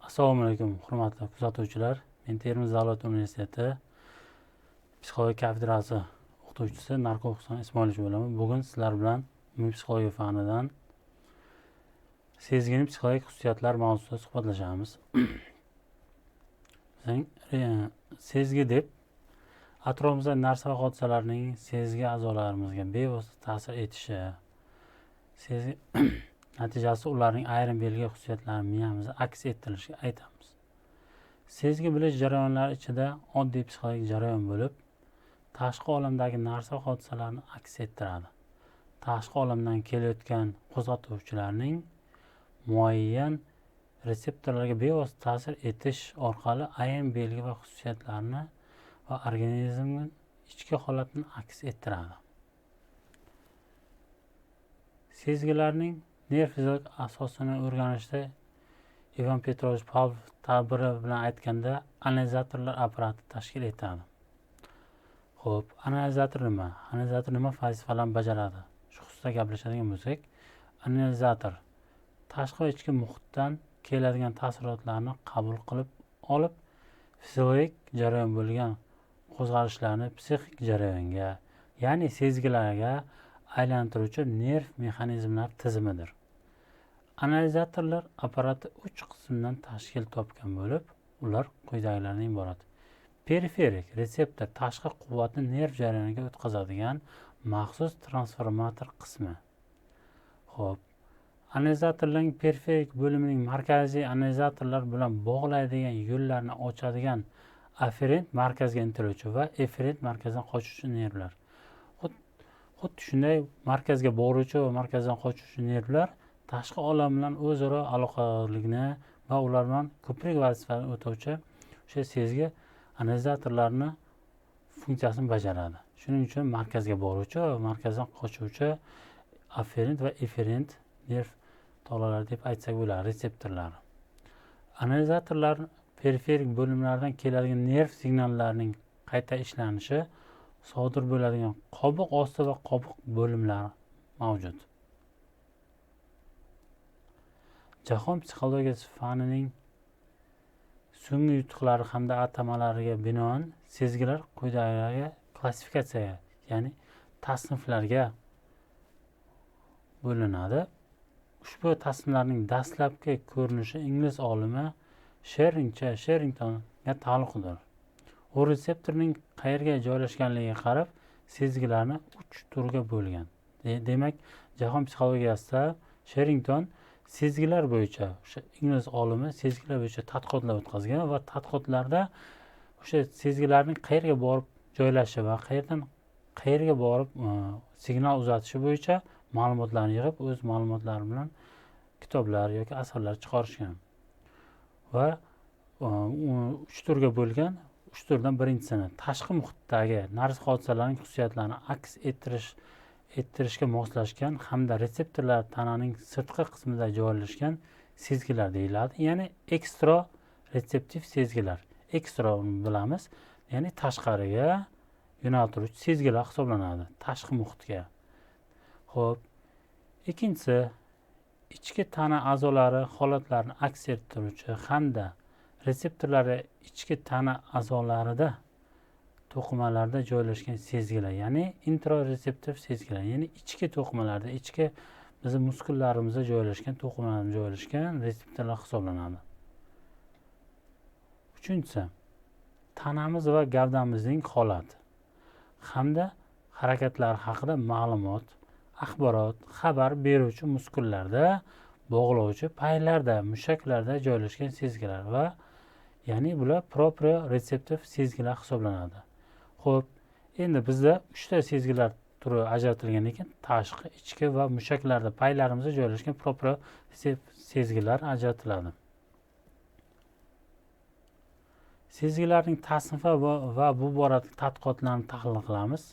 Assalomu alaykum, hurmatli kuzatuvchilar. Men Termiz davlat universiteti psixologiya kafedrasi o'qituvchisi Narko'qson Ismoilovich bo'laman. Bugun sizlar bilan umumiy psixologiya fanidan sezgini psixologik xususiyatlar mavzusida suhbatlashamiz. Sezgi deb atrofimizdagi narsa va hodisalarning sezgi a'zolarimizga bevosita ta'sir etishi, sezgi natijasida ularning ayrim belgi xususiyatlari miyamizda aks ettirilishiga aytamiz. Sezgi bilish jarayonlari ichida oddiy psixologik jarayon bo'lib, tashqi olamdagi narsa va hodisalarni aks ettiradi. Tashqi olamdan kelayotgan qo'zg'atuvchilarning muayyan retseptorlarga bevosita ta'sir etish orqali ayrim belgi va xususiyatlarni va organizmning ichki holatini aks ettiradi. Sezgilarning nerv fiziologik asosini o'rganishda Ivan Petrovich Pavlov ta'biri bilan aytganda analizatorlar apparati tashkil etadi. Xo'p, analizator nima? Analizator nima vazifalarni bajaradi? Shu xususda gaplashadigan bo'lsak, analizator tashqi va ichki muhitdan keladigan taassurotlarni qabul qilib olib, fiziologik jarayon bo'lgan qo'zg'alishlarni psixik jarayonga, ya'ni sezgilarga aylantiruvchi nerv mexanizmlari tizimidir. Analizatorlar apparati 3 qismdan tashkil topgan bo'lib, ular quyidagilardan iborat. Periferik retseptor tashqi quvvatni nerv jarayoniga o'tkazadigan maxsus transformator qismi. Xo'p, analizatorlarning periferik bo'limining markaziy analizatorlar bilan bog'laydigan yo'llarni ochadigan afferent markazga intiluvchi va efferent markazdan qochuvchi nervlar. Xuddi shunday markazga boruvchi va markazdan qochuvchi nervlar tashqi olam bilan o'zaro aloqadorlikni va ular bilan ko'prik vazifasini o'tovchi o'sha sezgi analizatorlarni funksiyasini bajaradi. Shuning uchun markazga boruvchi va markazdan qochuvchi afferent va efferent nerv tolalari deb aytsak bo'ladi, retseptorlar. Analizatorlar periferik bo'limlardan keladigan nerv signallarining qayta ishlanishi sodir bo'ladigan qobiq osti va qobiq bo'limlari mavjud. Jahon psixologiyasi fanining so'nggi yutuqlari hamda atamalariga binoan sezgilar quyidagilarga klassifikatsiyaga, ya'ni tasniflarga bo'linadi. Ushbu tasniflarning dastlabki ko'rinishi ingliz olimi Sherringtonga taalluqlidir. U retseptorning qayerga joylashganligiga qarab sezgilarni 3 turga bo'lgan. Demak, jahon psixologiyasida Sherrington sezgilar bo'yicha, o'sha ingliz olimi sezgilar bo'yicha tadqiqotlar o'tkazgan va tadqiqotlarda o'sha sezgilarning qayerga borib joylashishi va qayerga borib signal uzatishi bo'yicha ma'lumotlarni yig'ib, o'z ma'lumotlari bilan kitoblar yoki asarlar chiqarishgan. Va 3 turga bo'lgan. 3 turdan birinchisini tashqi muhitdagi narsa hodisalarning xususiyatlarini aks ettirishga moslashgan hamda retseptorlar tananing sirtqi qismida joylashgan sezgilar deyiladi. Ya'ni ekstro retseptiv sezgilar. Ekstro bilamiz, ya'ni tashqariga yo'naltiruvchi sezgilar hisoblanadi, tashqi muhitga. Xo'p, ikkinchisi ichki tana a'zolari holatlarini aks ettiruvchi hamda retseptorlari ichki tana a'zolarida to'qimalarda joylashgan sezgilar, ya'ni introretseptiv sezgilar, ya'ni ichki to'qimalarda, ichki bizning muskullarimizda joylashgan, to'qimalarda joylashgan retseptorlar hisoblanadi. Uchinchisi, tanamiz va gavdamizning holati hamda harakatlari haqida ma'lumot, axborot, xabar beruvchi muskullarda, bog'lovchi paylarda, mushaklarda joylashgan sezgilar va ya'ni bular proprioretseptiv sezgilar hisoblanadi. Xo'p, endi bizda 3 ta sezgilar turi ajratilgan ekan, tashqi, ichki va mushaklarda, paylarimizda joylashgan proprioretseptiv sezgilar ajratiladi. Sezgilarning tasnifi va bu boradagi tadqiqotlarni tahlil qilamiz.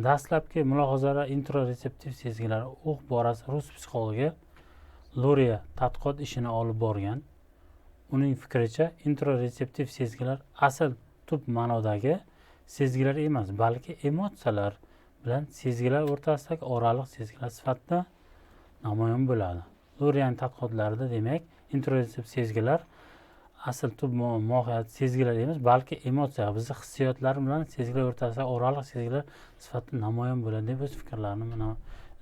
Dastlabki mulohazalar introretseptiv sezgilar borasida rus psixologi Loriya tadqiqot ishini olib borgan. Uning fikricha, introretseptiv sezgilar asl tub ma'nodagi sezgilar emas, balki emotsiyalar bilan sezgilar o'rtasidagi oraliq sezgilar sifatida namoyon bo'ladi. Loriyaning tadqiqotlarida demak, introretseptiv sezgilar asl tub mohiyati sezgilar emas, balki emotsiya, bizni hissiyotlar bilan sezgilar o'rtasida oraliq sezgilar sifatida namoyon bo'ladi deb o'z fikrlarini mana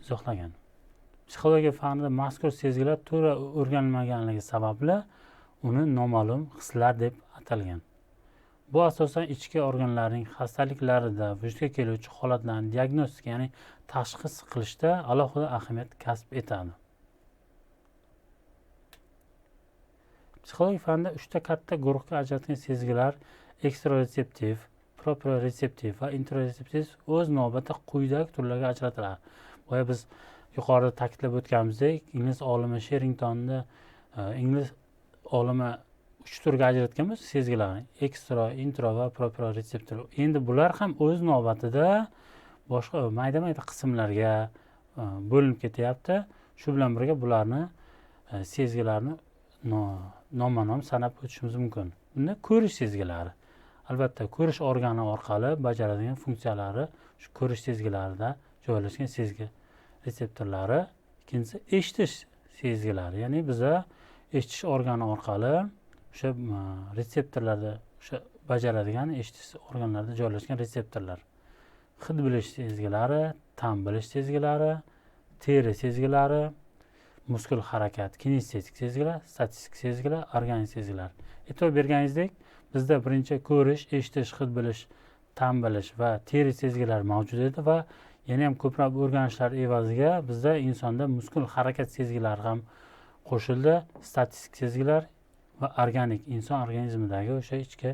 izohlagan. Psixologiya fanida mazkur sezgilar to'g'ri o'rganilmaganligi sababli uni noma'lum hislar deb atalgan. Bu asosan ichki organlarning xastaliklarida vujudga keluvchi holatlarni diagnostika, ya'ni tashxis qilishda alohida ahamiyat kasb etadi. Psixologiya fanida 3 katta guruhga ajratilgan sezgilar ekstroretseptiv, proprioretseptiv va interoretseptiv o'z navbatida quyidagi turlarga ajratiladi. Boya biz yuqorida ta'kidlab o'tganimizdek, ingliz olimi Sherringtonni ingliz olimi 3 turga ajratganmiz sezgilarni: ekstro, intro va proprioretseptiv. Endi bular ham o'z navbatida boshqa mayda-mayda qismlarga bo'linib ketyapti. Shu bilan birga bularni sezgilarni nomma-nom sanab o'tishimiz mumkin. Bunda ko'rish sezgilari, albatta ko'rish organi orqali bajaradigan funksiyalari shu ko'rish sezgilarida joylashgan sezgi retseptorlari. Ikkinchisi eshitish sezgilari, ya'ni biza eshitish organi orqali o'sha retseptorlarda o'sha bajaradigan eshitish organlarida joylashgan retseptorlar. Hid bilish sezgilari, ta'm bilish sezgilari, teri sezgilari, muskul harakat, kinestetik sezgilar, statistik sezgilar, organik sezgilar. E'tibor berganingizdek, bizda birinchi ko'rish, eshitish, hid bilish, ta'm bilish va teri sezgilar mavjud edi va yana ham ko'proq o'rganishlar evaziga bizda insonda muskul harakat sezgilari ham qo'shildi. Statistik sezgilar va organik inson organizmidagi o'sha ichki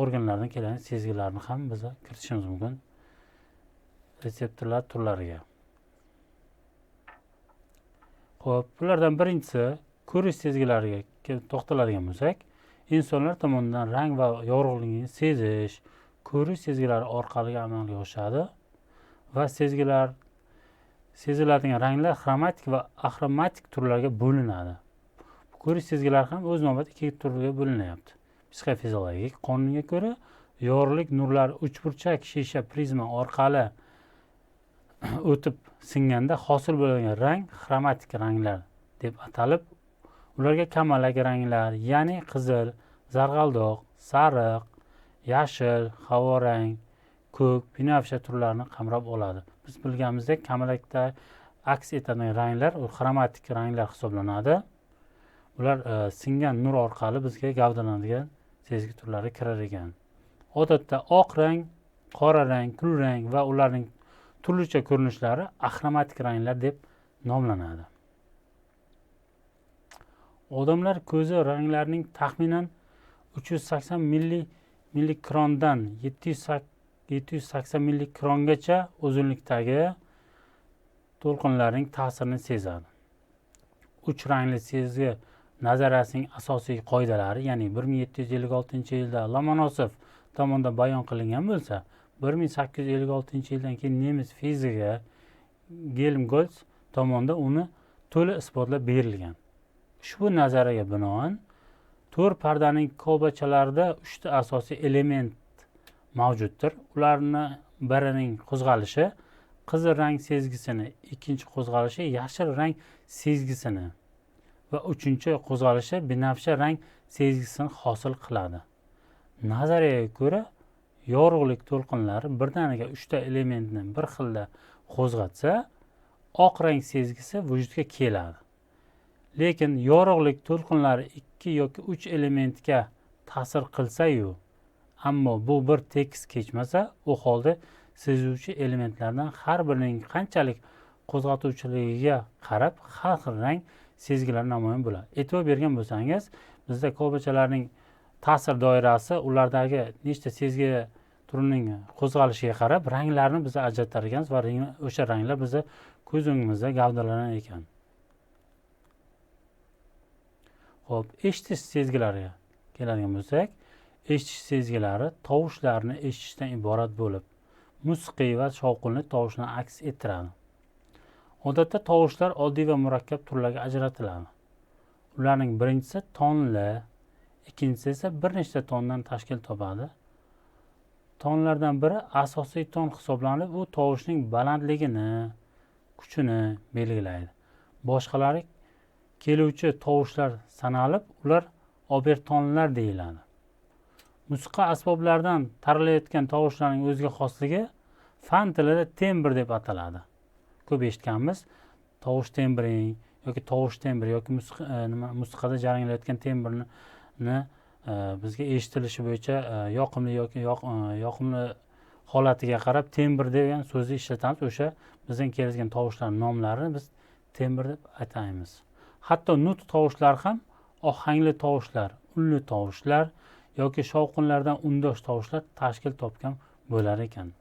organlardan kelgan sezgilarni ham biz kiritishimiz mumkin retseptorlar turlariga. Xo'p, bulardan birinchisi ko'rish sezgilariga to'xtaladigan bo'lsak, insonlar tomonidan rang va yorug'likni sezish, ko'rish sezgilari orqali amalga oshadi va seziladigan ranglar xromatik va axromatik turlarga bo'linadi. Ko'rish sezgilari ham o'z navbatida 2 turga bo'linyapti. Psixofiziologik qonunga ko'ra yorug'lik nurlari uchburchak shisha prizma orqali o'tib singanda hosil bo'ladigan rang xromatik ranglar deb atalib, ularga kamalak ranglar, ya'ni qizil, zarg'aldoq, sariq, yashil, havorang, ko'k, binafsha turlarini qamrab oladi. Biz bilganimizdek, kamalakda aks etadigan ranglar xromatik ranglar hisoblanadi. Ular singan nur orqali bizga gavdalanadigan sezgi turlari kirar ekan. Odatda oq rang, qora rang, kulrang va ularning turlicha ko'rinishlari axromatik ranglar deb nomlanadi. Odamlar ko'zi ranglarining taxminan 380 millikrondan 780 millikrongacha uzunlikdagi to'lqinlarning ta'sirini sezadi. 3 rangli sezgi nazariyasining asosiy qoidalari, ya'ni 1756-yilda Lomonosov tomonidan bayon qilingan bo'lsa, 1856-yildan keyin nemis fiziki Helmholtz tomonidan uni to'liq isbotlab berilgan. Ushbu nazariyaga binoan to'rt pardaning kolbachalarida 3 ta asosiy element mavjuddir. Ularning birining qo'zg'alishi qizil rang sezgisini, ikkinchi qo'zg'alishi yashil rang sezgisini va uchinchi qo'zg'alishi binafsha rang sezgisini hosil qiladi. Nazariyaga ko'ra, yorug'lik to'lqinlari birdaniga 3 ta elementni bir xilda qo'zg'atsa, oq rang sezgisi vujudga keladi. Lekin yorug'lik to'lqinlari 2 yoki 3 elementga ta'sir qilsa-yu, ammo bu bir tekis kechmasa, u holda sezuvchi elementlardan har birining qanchalik qo'zg'atuvchiligiga qarab har xil rang sezgilar namoyon bo'ladi. E'tibor bergan bo'lsangiz, bizda kolbachalarning ta'sir doirasi ulardagi nechta sezgi turining qo'zg'alishiga qarab ranglarni biz ajratar ekanmiz va o'sha ranglar bizni ko'z o'ngimizda gavdalanar ekan. Xo'p, eshitish sezgilariga keladigan bo'lsak, eshitish sezgilari tovushlarni eshitishdan iborat bo'lib, musiqiy va shovqinli tovushlarni aks ettiradi. Odatda tovushlar oddiy va murakkab turlarga ajratiladi. Ularning birinchisi tonli, ikkinchisi esa bir nechta tondan tashkil topadi. Tonlardan biri asosiy ton hisoblanib, u tovushning balandligini, kuchini belgilaydi. Boshqalari keluvchi tovushlar sanalib, ular obertonlar deyiladi. Musiqa asboblaridan taralayotgan tovushlarning o'ziga xosligi fan tilida tembr deb ataladi. Ko'p eshitganmiz. Tovush tembring yoki tovush tembri yoki musiqada jaranglayotgan tembrni bizga eshitilishi bo'yicha yoqimli yoki yoqimli holatiga qarab tembr degan so'zni ishlatamiz. O'sha bizdan keladigan tovushlarning nomlarini biz tembr deb ataymiz. Hatto nutq tovushlari ham ohangli tovushlar, unli tovushlar yoki shovqinlardan undosh tovushlar tashkil topgan bo'lar ekan.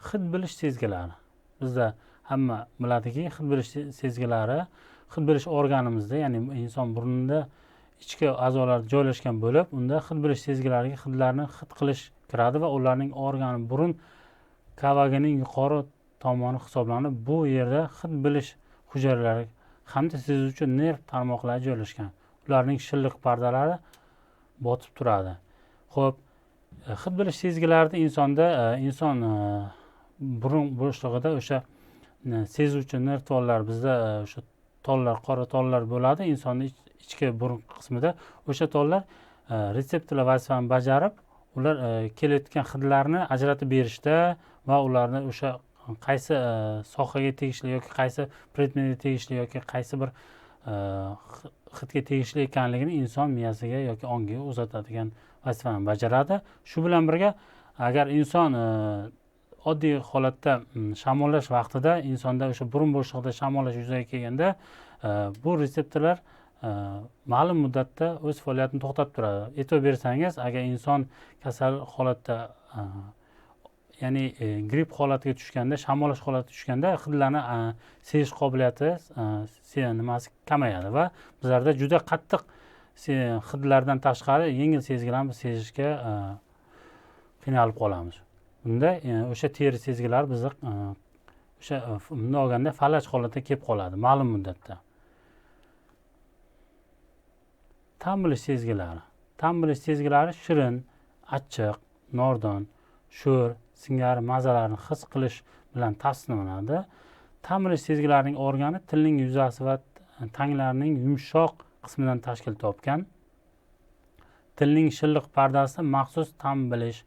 Hid bilish sezgilari. Bizda hamma biladiki, hid bilish sezgilari hid bilish organimizda, ya'ni inson burnida ichki a'zolar joylashgan bo'lib, unda hid bilish sezgilariga hidlarni hid qilish kiradi va ularning organi burun kavagining yuqori tomoni hisoblanib, bu yerda hid bilish hujayralari hamda sezuvchi nerv tarmoqlari joylashgan. Ularning shilliq pardalari botib turadi. Xo'p, hid bilish sezgilarida inson burun bo'shlig'ida o'sha sezuvchi nerv tollar bizda o'sha tollar, qora tollar bo'ladi insonning ichki burun qismida. O'sha tollar retseptorlar vazifasini bajarib, ular kelayotgan hidlarni ajratib berishda va ularni o'sha qaysi sohaga tegishli yoki qaysi predmetga tegishli yoki qaysi bir hidga tegishli ekanligini inson miyasiga yoki ongiga uzatadigan vazifani bajaradi. Shu bilan birga, agar inson oddiy holatda shamollash vaqtida insonda o'sha burun bo'shlig'ida shamollash yuzaga kelganda bu retseptorlar ma'lum muddatda o'z faoliyatini to'xtatib turadi. E'tibor bersangiz, agar inson kasal holatda ya'ni gripp holatiga tushganda, shamollash holatiga tushganda hidlarni sezish qobiliyati kamayadi va bizlarda juda qattiq hidlardan tashqari yengil sezgilarni sezishga qiynalib qolamiz. Bunda o'sha teri sezgilari bizni o'sha bunday olganda falaj holatga kelib qoladi ma'lum muddatda. Ta'm bilish sezgilari. Ta'm bilish sezgilari shirin, achchiq, nordon, sho'r singari mazalarni his qilish bilan tasniflanadi. Ta'm bilish sezgilarining organi tilning yuzasi va tanglarning yumshoq qismidan tashkil topgan. Tilning shilliq pardasida maxsus ta'm bilish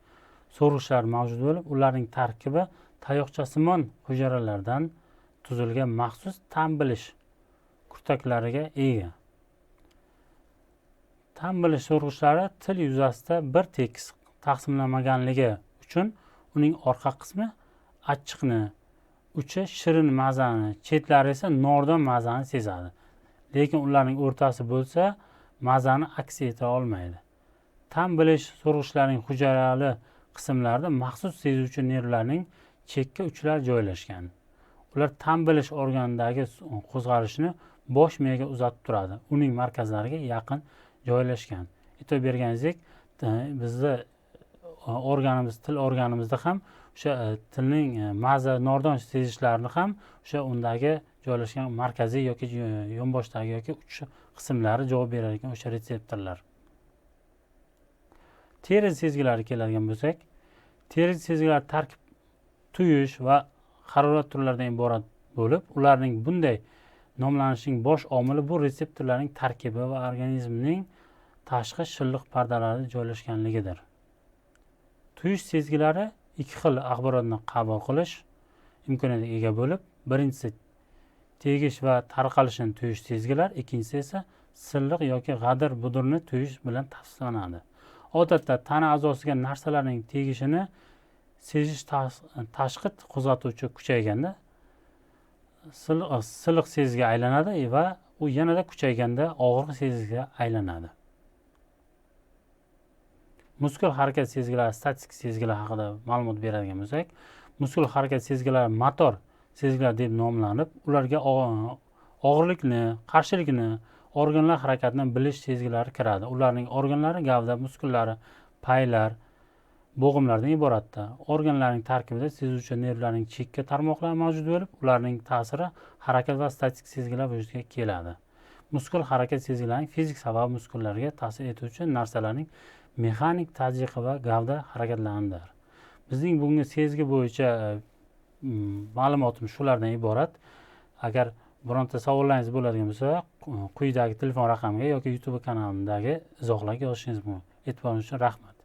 so'rg'ichlar mavjud bo'lib, ularning tarkibi tayoqchasimon hujayralardan tuzilgan maxsus ta'm bilish kurtaklariga ega. Ta'm bilish so'rg'ichlari til yuzasida bir tekis taqsimlanmaganligi uchun uning orqa qismi achchiqni, uchi shirin mazani, chetlari esa nordon mazani sezadi. Lekin ularning o'rtasi bo'lsa, mazani aks eta olmaydi. Ta'm bilish so'rg'ichlarining hujayrali qismlarida maxsus sezuvchi nervlarning chekka uchlari joylashgan. Ular ta'm bilish organidagi qo'zg'alishni bosh miyaga uzatib turadi. Uning markazlariga yaqin joylashgan. E'tibor berganingizdek, bizda til organimizda ham o'sha tilning maza, nordon sezishlarini ham o'sha undagi joylashgan markaziy yoki yonboshdagi yoki uch qismlari javob berar ekan, o'sha retseptorlar. Teri sezgilari keladigan bo'lsak, teri sezgilari tarkib tuyish va harorat turlaridan iborat bo'lib, ularning bunday nomlanishining bosh omili bu retseptorlarning tarkibi va organizmning tashqi shilliq pardalarida joylashganligidir. Tuyish sezgilari ikki xil axborotni qabul qilish imkoniyatiga ega bo'lib, birinchisi tegish va tarqalishni tuyish sezgilar, ikkinchisi esa silliq yoki g'adir budurni tuyish bilan tavsiflanadi. Odatda tana a'zosiga narsalarning tegishini sezish tashqi qo'zg'atuvchi kuchayganda silliq sezgiga aylanadi va u yanada kuchayganda og'riq sezgiga aylanadi. Muskul harakat sezgilari, statik sezgilar haqida ma'lumot beradigan bo'lsak, muskul harakat sezgilari motor sezgilar deb nomlanib, ularga og'irlikni, qarshilikni, organlar harakatini bilish sezgilari kiradi. Ularning organlari gavda muskullari, paylar, bo'g'imlardan iboratda. Organlarning tarkibida sezuvchi nervlarning chekka tarmoqlari mavjud bo'lib, ularning ta'siri harakat va statik sezgilar vujudga keladi. Muskul harakat sezgilarining fizik sabab muskullarga ta'sir etuvchi narsalarning mexanik tadqiqi va gavda harakatlaridir. Bizning bugungi sezgi bo'yicha ma'lumotimiz shulardan iborat. Agar bironta savollaringiz bo'ladigan bo'lsa, quyidagi telefon raqamiga yoki YouTube kanalimdagi izohlarga yozishingiz mumkin. E'tiboringiz uchun rahmat.